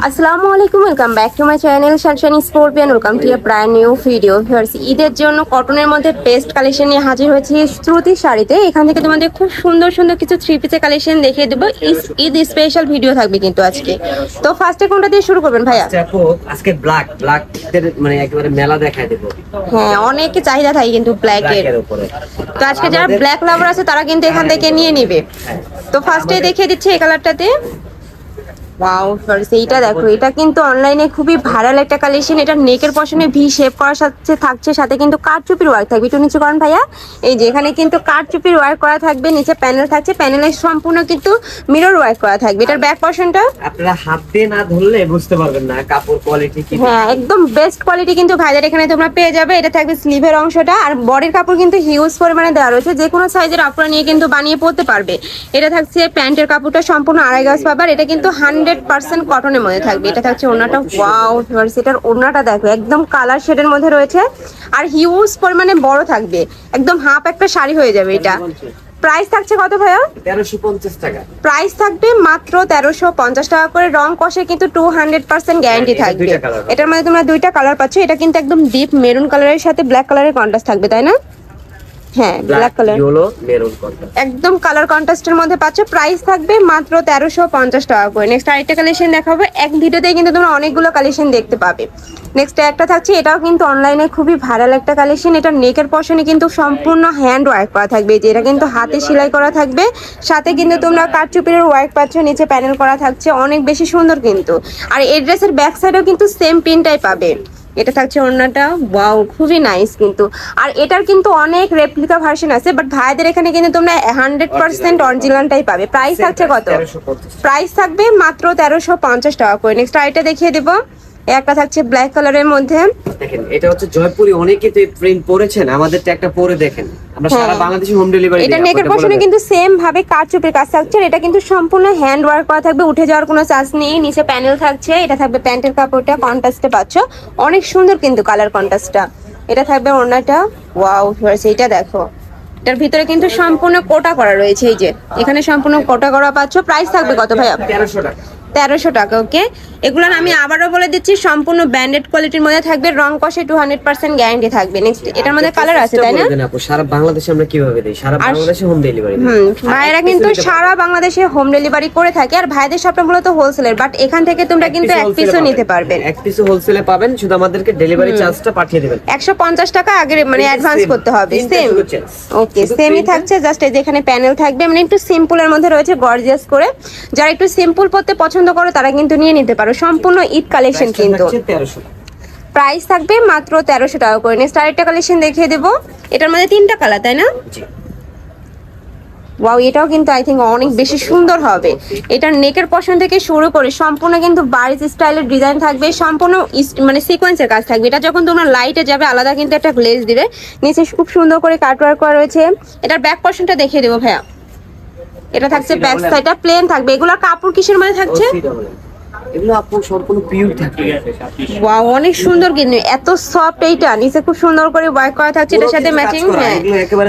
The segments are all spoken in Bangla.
আসসালামু আলাইকুম, welcome back to my channel Sunshine scorpion. Welcome to A brand new video. Viewers, ঈদের জন্য কটনের মধ্যে বেস্ট কালেকশন নিয়ে হাজির হয়েছি শ্রুতি শাড়িতে। এখান থেকে তোমাদের খুব সুন্দর সুন্দর কিছু থ্রি পিসের কালেকশন দেখিয়ে দেবো। ঈদ স্পেশাল ভিডিও থাকবে কিন্তু আজকে। তো ফার্স্টে কোনটা দিয়ে শুরু করবেন ভাইয়া? আজকে ব্ল্যাক মানে একেবারে মেলা দেখায় দেব। হ্যাঁ, অনেক চাহিদা থাকে কিন্তু ব্ল্যাকের উপরে। তো আজকে যারা ব্ল্যাক লাভার আছে তারা কিন্তু এখান থেকে নিয়ে নেবে। তো ফার্স্টে দেখিয়ে দিচ্ছি এই কালারটাতে। ওয়াও ফ্রেন্ডস, এইটা দেখো, এটা কিন্তু অনলাইনে খুবই ভাইরাল একটা কালেকশন। এটা নেকের পশনে ভি শেপ করার সাথে থাকছে, সাথে কিন্তু কারচুপির ওয়ার্ক থাকবে। একটু নিচে করেন ভাইয়া। এই যে এখানে কিন্তু কারচুপির ওয়ার্ক করা থাকবে, নিচে প্যানেল থাকছে, প্যানেলের সম্পূর্ণ কিন্তু মিরর ওয়ার্ক করা থাকবে। এটার ব্যাক পশনটা আপনারা হাত দিয়ে না ধরলে বুঝতে পারবেন না কাপড় কোয়ালিটি কি। হ্যাঁ, একদম বেস্ট কোয়ালিটি কিন্তু ভাইদের এখানে তোমরা পেয়ে যাবে। এটা থাকবে স্লিভের অংশটা, আর বডির কাপড় কিন্তু হিউজ পরিমাণে দেওয়া রয়েছে, যে কোনো সাইজের আপনারা নিয়ে কিন্তু বানিয়ে পরতে পারবে। এটা থাকছে প্যান্টের কাপড়টা সম্পূর্ণ আড়াই গজ পাবার। এটা কিন্তু 100% কটনের মধ্যে থাকবে। এটা থাকছে ওড়নাটা। ওয়াও ভিউয়ার্স, এটার ওড়নাটা দেখো, একদম কালার শেডের মধ্যে রয়েছে, আর হিউজ পরিমাণে বড় থাকবে, একদম হাফ একটা শাড়ি হয়ে যাবে এটা। প্রাইস থাকছে কত ভাইয়া? 1350 টাকা। প্রাইস থাকবে মাত্র 1350 টাকা করে। রং কষে কিন্তু 200% গ্যারান্টি থাকবে। এটার মধ্যে তোমরা দুইটা কালার পাচ্ছ। এটা কিন্তু একদম ডিপ মেরুন কালারের সাথে ব্ল্যাক কালারের কন্ট্রাস্ট থাকবে, তাই না? হ্যাঁ, black colour, yellow maroon contrast, একদম কালার কন্ট্রাস্টের মধ্যে পাচ্ছ। প্রাইস থাকবে মাত্র 1350 টাকা করে। নেক্সট আরেকটা কালেকশন দেখাবো। এক ভিডিওতেই কিন্তু তোমরা অনেকগুলো কালেকশন দেখতে পাবে। নেক্সট একটা থাকছে, এটাও কিন্তু অনলাইনে খুবই ভাইরাল একটা কালেকশন। এটা নেকের পশনে কিন্তু সম্পূর্ণ হ্যান্ড ওয়ার্ক করা থাকবে, যে এটা কিন্তু হাতে সেলাই করা থাকবে, সাথে কিন্তু তোমরা কারচুপির ওয়ার্ক পাচ্ছ, নিচে প্যানেল করা থাকছে, অনেক বেশি সুন্দর কিন্তু। আর এই ড্রেসের ব্যাক সাইডেও কিন্তু সেম প্রিন্টটাই পাবে। এটা থাকছে ওড়নাটা। ওয়াও, খুবই নাইস কিন্তু। আর এটার কিন্তু অনেক রেপ্লিকা ভার্সন আছে, বাট ভাইদের এখানে কিন্তু তোমরা 100% অরিজিনালটাই পাবে। প্রাইস থাকছে কত? প্রাইস থাকবে মাত্র 1350 টাকা করে। নেক্সট আইটা দেখিয়ে দেবো। একটা থাকছে ব্ল্যাক কালারের মধ্যে। দেখেন, এটা হচ্ছে জয়পুরি। অনেকে তো প্রিন্ট পরেছেন, আমাদেরটা একটা পরে দেখেন। আমরা সারা বাংলাদেশে হোম ডেলিভারি দিই। এটা নেকের পশনে কিন্তু সেম ভাবে কারচুপির কাজ থাকছে। এটা কিন্তু সম্পূর্ণ হ্যান্ড ওয়ার্ক করা থাকবে, উঠে যাওয়ার কোনো চান্স নেই। নিচে প্যানেল থাকছে। এটা থাকবে প্যান্টের কাপড়টা, কন্ট্রাস্টে পাচ্ছ, অনেক সুন্দর কিন্তু কালার কন্ট্রাস্টটা। এটা থাকবে ওড়নাটা। ওয়াও ভিউয়ার্স, এইটা দেখো, এটার ভিতরে কিন্তু সম্পূর্ণ কোটা করা রয়েছে। এই যে এখানে সম্পূর্ণ কোটা করা পাচ্ছ। প্রাইস থাকবে কত ভাইয়া? 1300 টাকা। 1300 টাকা। ওকে, এগুলো আমি আবারও বলে দিচ্ছি, সম্পূর্ণ ব্র্যান্ডেড কোয়ালিটির মধ্যে থাকবে। রং কষে 200% গ্যারান্টি থাকবে। নেক্সট এটার মধ্যে কালার আছে, তাই না? সারা বাংলাদেশে আমরা কিভাবে দেই? সারা বাংলাদেশে হোম ডেলিভারি। ভাইরা কিন্তু সারা বাংলাদেশে হোম ডেলিভারি করে থাকে। আর ভাইদের শপটা মূলত হোলসেলের, বাট এখান থেকে তোমরা কিন্তু এক পিসও নিতে পারবেন। এক পিসও হোলসেলে পাবেন, শুধু আমাদেরকে ডেলিভারি চার্জটা পাঠিয়ে দিবেন। 150 টাকা আগে মানে অ্যাডভান্স করতে হবে। সেম, ওকে, সেমই থাকছে। জাস্ট এই যে এখানে প্যানেল থাকবে, মানে একটু সিম্পলের মধ্যে রয়েছে, গর্জিয়াস করে। যারা একটু সিম্পল পড়তে পছন্দ করো তারা কিন্তু নিয়ে নিতে পারো। সম্পূর্ণ ঈদ কালেকশন কিন্তু। প্রাইস থাকবে মাত্র 1300 টাকা করে। নেক্সট আরেকটা কালেকশন দেখিয়ে দেবো। এটার মধ্যে 3টা কালার, তাই না? ওয়াও, এটাও কিন্তু আই থিঙ্ক অনেক বেশি সুন্দর হবে। এটার নেকের পশন থেকে শুরু করে সম্পূর্ণ কিন্তু বারিজ স্টাইলের ডিজাইন থাকবে, সম্পূর্ণ মানে সিকোয়েন্সের কাজ থাকবে। এটা যখন তোমরা লাইটে যাবে আলাদা কিন্তু একটা গ্লেজ দিবে। নিচে খুব সুন্দর করে কাটওয়ার্ক করা রয়েছে। এটার ব্যাক পশনটা দেখিয়ে দেবো ভাইয়া। এটা থাকছে ব্যাক সাইডটা প্লেন থাকবে। এগুলোর কাপড় কিসের মধ্যে থাকছে? এগুলো আপু সম্পূর্ণ পিওর থাকবে। ওয়াও, অনেক সুন্দর কিন্তু, এত সফট। এইটা নিচে খুব সুন্দর করে ওয়ার্ক করা থাকছে, এটার সাথে ম্যাচিং। হ্যাঁ,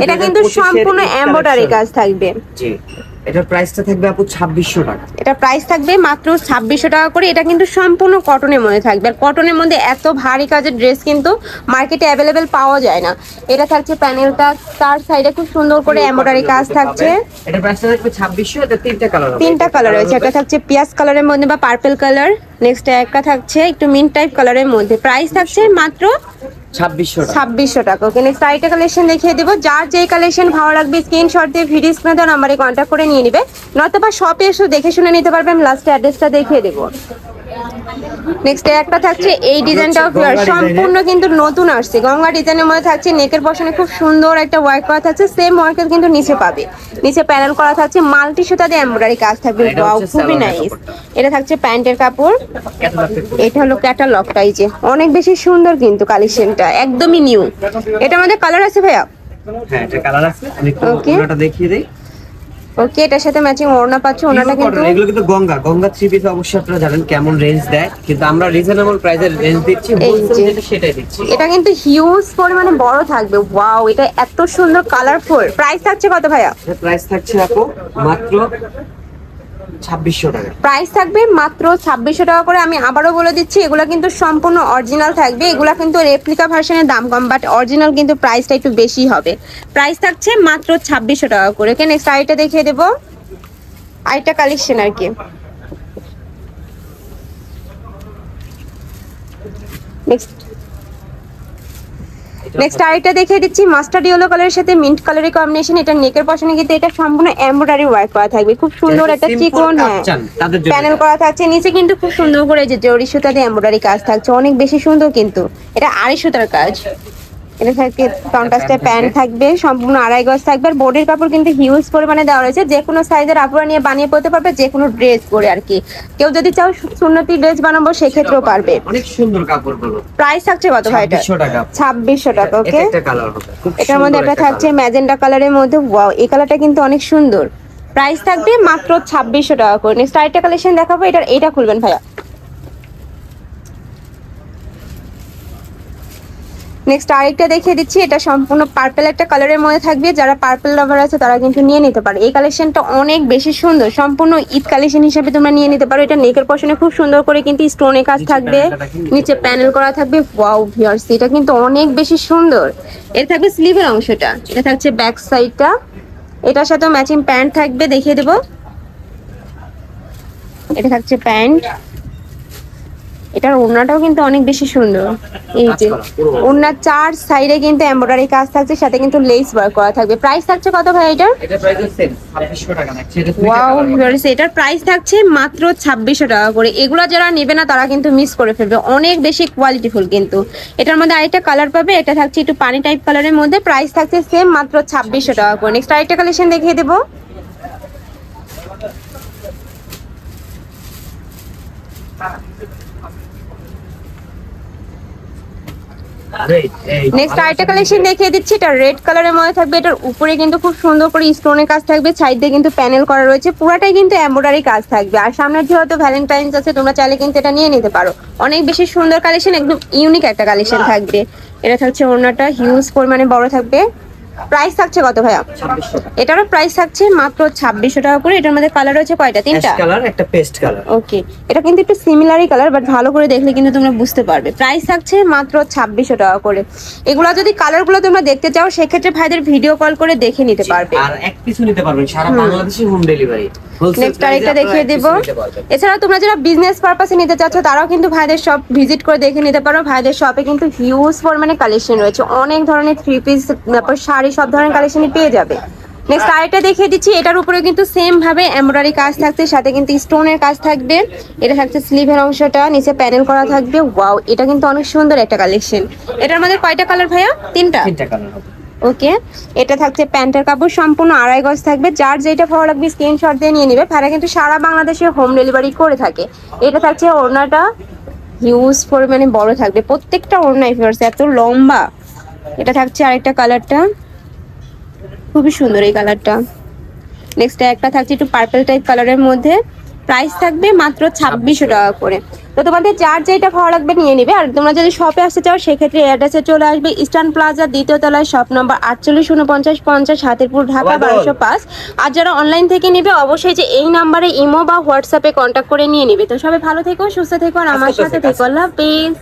এটা কিন্তু সম্পূর্ণ এমব্রয়ডারি কাজ থাকবে। জি, এটার প্রাইসটা থাকবে আপু 2600 টাকা। এটা প্রাইস থাকবে মাত্র 2600 টাকা করে। এটা কিন্তু সম্পূর্ণ কটনের মধ্যে থাকবে। আর কটনের মধ্যে এত ভারী কাজের ড্রেস কিন্তু মার্কেটে অ্যাভেলেবেল পাওয়া যায় না। এটা থাকছে প্যানেলটা, তার সাইডে খুব সুন্দর করে এমব্রয়ডারি কাজ থাকছে। এটা প্রাইসটা থাকবে 2600। এটা 3টা কালার হবে। 3টা কালার রয়েছে। একটা থাকছে পিয়াজ কালারের মধ্যে বা পার্পল কালার। নেক্সট একটা থাকছে একটু মিন্ট টাইপ কালারের মধ্যে। প্রাইস থাকছে মাত্র 2600 টাকা। ওকে, নেক্সট আরেকটা কালেকশন দেখিয়ে দেবো। যার যেই কালেকশন ভালো লাগবে স্ক্রিনশট দিয়ে ভিডিও স্ক্রিনে দেওয়া নাম্বারে কন্ট্যাক্ট করে নিয়ে নিবে, নয়তো শপে এসে দেখে শুনে নিতে পারবেন। লাস্টে অ্যাড্রেসটা দেখিয়ে দেবো। নেক্সট একটা থাকছে এই ডিজাইনটাও সম্পূর্ণ কিন্তু নতুন আসছে, গঙ্গা ডিজাইনের মধ্যে থাকছে। নেকের পশনে খুব সুন্দর একটা ওয়ার্ক করা থাকছে, সেম ওয়ার্কের কিন্তু নিচে পাবে। নিচে প্যানেল করা থাকছে, মাল্টি সুতা দিয়ে এমব্রয়ডারি কাজ থাকবে। ওয়াও, খুবই নাইস। এটা থাকছে প্যান্টের কাপড়। এটা হলো ক্যাটালগটা। এই যে অনেক বেশি সুন্দর কিন্তু কালেকশনটা, একদমই নিউ। এটার মধ্যে কালার আছে ভাইয়া? হ্যাঁ, এটা কালার আছে। আমি কোনটা দেখিয়ে দেই। ওকে, এটার সাথে ম্যাচিং ওড়না পাচ্ছ। ওড়নাটা কিন্তু এগুলো কিন্তু গঙ্গা থ্রি পিস। অবশ্যই আপনারা জানেন কেমন রেঞ্জ দেয়, কিন্তু আমরা রিজনেবল প্রাইসের রেঞ্জ দিচ্ছি, যেটা সেটাই দিচ্ছি। এটা কিন্তু হিউজ পরিমাণে বড় থাকবে। ওয়াও, এটা এত সুন্দর কালারফুল। প্রাইস থাকছে কত ভাইয়া? প্রাইস থাকছে আপু মাত্র 2600 টাকা। প্রাইস থাকবে মাত্র 2600 টাকা করে। আমি আবারও বলে দিচ্ছি, এগুলা কিন্তু সম্পূর্ণ অরিজিনাল থাকবে, এগুলা কিন্তু রেপ্লিকা ভার্সনের দাম কম, বাট অরিজিনাল কিন্তু প্রাইসটা একটু বেশি হবে। প্রাইস থাকছে মাত্র 2600 টাকা করে। ওকে, নেক্সট আইটা দেখিয়ে দেবো, আইটা কালেকশন আর কি। নেক্সট আইটা দেখিয়ে দিচ্ছি, মাস্টার্ড ইয়েলো কালারের সাথে মিন্ট কালারের কম্বিনেশন। এটা নেকের পশনে কিন্তু এটা সম্পূর্ণ এমব্রয়ডারি ওয়ার্ক করা থাকবে, খুব সুন্দর একটা চিকন প্যানেল করা থাকছে। নিচে কিন্তু খুব সুন্দর করে যে জরি সুতা দিয়ে এমব্রয়ডারি কাজ থাকছে, অনেক বেশি সুন্দর কিন্তু। এটা আড়াই সুতার কাজ। এটা থাকবে কন্ট্রাস্টে প্যান্ট থাকবে, সম্পূর্ণ আড়াই গজ থাকবে। আর বডির কাপড় কিন্তু হিউজ পরিমাণে দেওয়া রয়েছে, যে কোনো সাইজের আপুরা নিয়ে বানিয়ে পড়তে পারবে, যে কোনো ড্রেস পরে আর কি। কেউ যদি চাও সুন্নতি ড্রেস বানাবো সেক্ষেত্রেও পারবে। অনেক সুন্দর কাপড়গুলো। প্রাইস থাকছে কত ভাই এটা? 2600 টাকা। ওকে, একটা কালার হবে, এটার মধ্যে একটা থাকছে ম্যাজেন্ডা কালারের মধ্যে। ওয়াও, এই কালারটা কিন্তু অনেক সুন্দর। প্রাইস থাকবে মাত্র 2600 টাকা করে। নেক্সট আরেকটা কালেকশন দেখাবো, এটা খুলবেন ভাইয়া। নেক্সট আরেকটা দেখিয়ে দিচ্ছি, এটা সম্পূর্ণ পার্পল একটা কালারের মধ্যে থাকবে। যারা পার্পল লাভার আছে তারা কিন্তু নিয়ে নিতে পারে। এই কালেকশনটা অনেক বেশি সুন্দর, সম্পূর্ণ ঈদ কালেকশন হিসেবে তোমরা নিয়ে নিতে পারো। এটা নেকের পশনে খুব সুন্দর করে কিন্তু স্টোনের কাজ থাকবে, নিচে প্যানেল করা থাকবে। ওয়াও ভিউয়ার্স, এটা কিন্তু অনেক বেশি সুন্দর। এর থাকবে স্লিভের অংশটা, এটা থাকছে ব্যাক সাইডটা, এটার সাথে ম্যাচিং প্যান্ট থাকবে, দেখিয়ে দেবো। এটা থাকছে প্যান্ট, এটার ওড়নাটাও কিন্তু অনেক বেশি সুন্দর। এই যে ওড়নার চার সাইডে কিন্তু এমব্রয়ডারি কাজ থাকছে, সাথে কিন্তু লেস ওয়ার্ক করা থাকবে। প্রাইস থাকছে কত ভাই এটার? এটা প্রাইস সেম 2600 টাকা থাকছে। এটা ওয়াও ভিউয়ার্স, এটার প্রাইস থাকছে মাত্র 2600 টাকা করে। এগুলা যারা নেবে না তারা কিন্তু মিস করে ফেলবে, অনেক বেশি কোয়ালিটিফুল কিন্তু। এটার মধ্যে আরেকটা কালার পাবে, এটা থাকছে একটু পানি টাইপ কালারের মধ্যে। প্রাইস থাকছে সেম মাত্র 2600 টাকা করে। নেক্সট আরেকটা কালেকশন দেখিয়ে দেবো। নেক্সট আরেকটা কালেকশন দেখিয়ে দিচ্ছি, এটা রেড কালারের মধ্যে থাকবে। এটার উপরে কিন্তু খুব সুন্দর করে স্টোনের কাজ থাকবে, সাইড দিয়ে কিন্তু প্যানেল করা রয়েছে, পুরাটাই কিন্তু এমব্রয়ডারি কাজ থাকবে। আর সামনের যেহেতু ভ্যালেন্টাইন্স আছে, তোমরা চাইলে কিন্তু এটা নিয়ে নিতে পারো। অনেক বেশি সুন্দর কালেকশন, একদম ইউনিক একটা কালেকশন থাকবে। এটা থাকছে ওড়নাটা হিউজ পরিমাণে বড় থাকবে। প্রাইস থাকছে কত ভাইয়া? 2600 টাকা। এটারও প্রাইস থাকছে মাত্র 2600 টাকা করে। এটার মধ্যে কালার রয়েছে কয়টা? তিনটা কালার, একটা পেস্ট কালার। ওকে, এটা কিন্তু একটু সিমিলারই কালার, বাট ভালো করে দেখলে কিন্তু তোমরা বুঝতে পারবে। প্রাইস থাকছে মাত্র 2600 টাকা করে। এগুলা যদি কালারগুলো তোমরা দেখতে চাও সেক্ষেত্রে ভাইদের ভিডিও কল করে দেখে নিতে পারবে, আর এক পিছু নিতে পারবেন সারা বাংলাদেশে হোম ডেলিভারি। নেক্সট আরেকটা দেখিয়ে দেব। এছাড়া তোমরা যারা বিজনেস পারপাসে নিতে চাচ্ছ তারাও কিন্তু ভাইদের শপ ভিজিট করে দেখে নিতে পারো। ভাইদের শপে কিন্তু হিউজ পরিমাণে কালেকশন রয়েছে, অনেক ধরনের থ্রি পিস, তারপর শাড়ি, সব ধরনের কালেকশনই পেয়ে যাবে। নেক্সট আরেকটা দেখিয়ে দিচ্ছি, এটার উপরে কিন্তু সেম ভাবে এমব্রয়ডারি কাজ থাকছে, সাথে কিন্তু স্টোনের কাজ থাকবে। এটা থাকছে স্লিভের অংশটা, নিচে প্যানেল করা থাকবে। ওয়াও, এটা কিন্তু অনেক সুন্দর একটা কালেকশন। এটার মধ্যে কয়টা কালার ভাইয়া? তিনটা কালার হবে। ওকে, এটা থাকছে প্যান্টের কাপড়, সম্পূর্ণ আড়াই গজ থাকবে। যার যেটা ভালো লাগবে স্ক্রিনশট দিয়ে নিয়ে নিবে। ভাইরা কিন্তু সারা বাংলাদেশে হোম ডেলিভারি করে থাকে। এটা থাকছে ওড়নাটা হিউজ পরিমাণে বড় থাকবে, প্রত্যেকটা ওড়নাই এত লম্বা। এটা থাকছে আরেকটা কালারটা, খুবই সুন্দর এই কালারটা। নেক্সট একটা থাকছে একটু পার্পল টাইপ কালারের মধ্যে। প্রাইস থাকবে মাত্র 2600 টাকা করে। তো তোমাদের যার যেটা ভালো লাগবে নিয়ে নিবে। আর তোমরা যদি শপে আসতে চাও সেক্ষেত্রে অ্যাড্রেসে চলে আসবে, ইস্টার্ন প্লাজা 2য় তলায়, শপ নম্বর 484950, হাতিরপুর, ঢাকা 1205। আর যারা অনলাইন থেকে নিবে অবশ্যই যে এই নাম্বারে ইমো বা হোয়াটসঅ্যাপে কন্ট্যাক্ট করে নিয়ে নিবে। তো সবাই ভালো থেকো, সুস্থ থেকো, আর আমার সাথে থেকো। আল্লাহ হাফেজ।